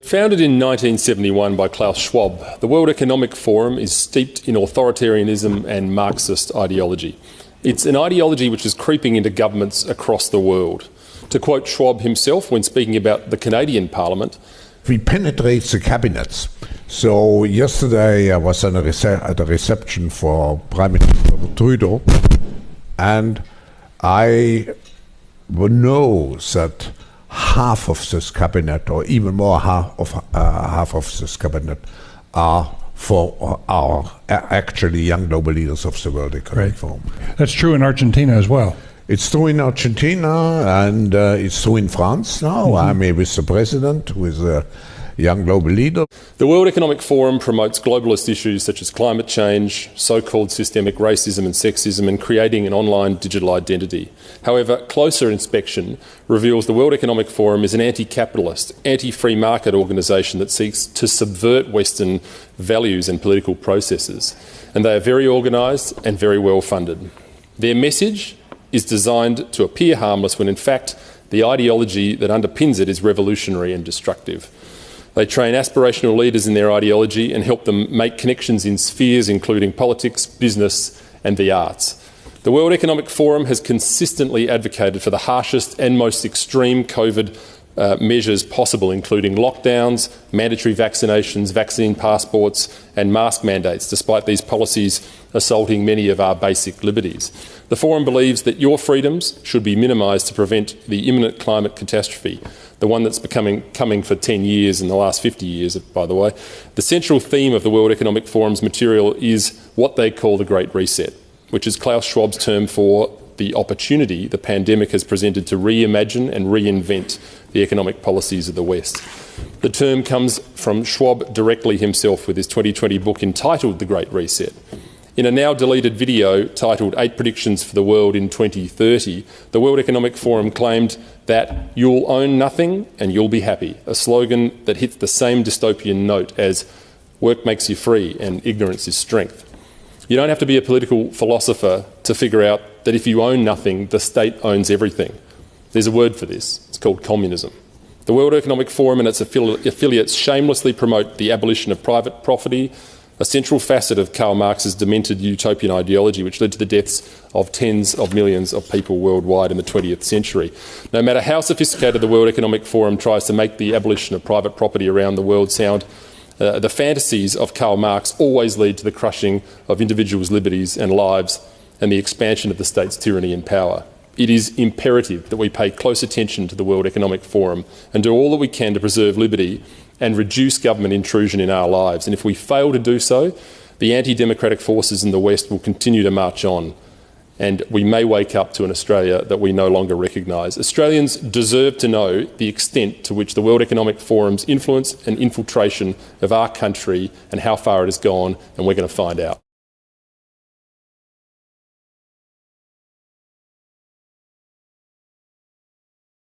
Founded in 1971 by Klaus Schwab, the World Economic Forum is steeped in authoritarianism and Marxist ideology. It's an ideology which is creeping into governments across the world. To quote Schwab himself when speaking about the Canadian Parliament, "We penetrate the cabinets." So yesterday I was at a reception for Prime Minister Trudeau, and I know that half of this cabinet, or even more, half of this cabinet are actually young global leaders of the World Economic Forum. That's true in Argentina as well. It's true in Argentina, and it's true in France now. I mean, with the president, with a young global leader. The World Economic Forum promotes globalist issues such as climate change, so-called systemic racism and sexism, and creating an online digital identity. However, closer inspection reveals the World Economic Forum is an anti-capitalist, anti-free market organisation that seeks to subvert Western values and political processes. And they are very organised and very well funded. Their message is designed to appear harmless when in fact the ideology that underpins it is revolutionary and destructive. They train aspirational leaders in their ideology and help them make connections in spheres including politics, business and the arts. The World Economic Forum has consistently advocated for the harshest and most extreme COVID measures possible, including lockdowns, mandatory vaccinations, vaccine passports and mask mandates, despite these policies assaulting many of our basic liberties. The Forum believes that your freedoms should be minimised to prevent the imminent climate catastrophe, the one that's coming for 10 years and the last 50 years, by the way. The central theme of the World Economic Forum's material is what they call the Great Reset, which is Klaus Schwab's term for the opportunity the pandemic has presented to reimagine and reinvent the economic policies of the West. The term comes from Schwab directly himself with his 2020 book entitled The Great Reset. In a now deleted video titled 8 Predictions for the World in 2030, the World Economic Forum claimed that you'll own nothing and you'll be happy, a slogan that hits the same dystopian note as work makes you free and ignorance is strength. You don't have to be a political philosopher to figure out that if you own nothing, the state owns everything. There's a word for this. It's called communism. The World Economic Forum and its affiliates shamelessly promote the abolition of private property, a central facet of Karl Marx's demented utopian ideology which led to the deaths of tens of millions of people worldwide in the 20th century. No matter how sophisticated the World Economic Forum tries to make the abolition of private property around the world sound, the fantasies of Karl Marx always lead to the crushing of individuals' liberties and lives and the expansion of the state's tyranny and power. It is imperative that we pay close attention to the World Economic Forum and do all that we can to preserve liberty and reduce government intrusion in our lives. And if we fail to do so, the anti-democratic forces in the West will continue to march on, and we may wake up to an Australia that we no longer recognise. Australians deserve to know the extent to which the World Economic Forum's influence and infiltration of our country and how far it has gone, and we're going to find out.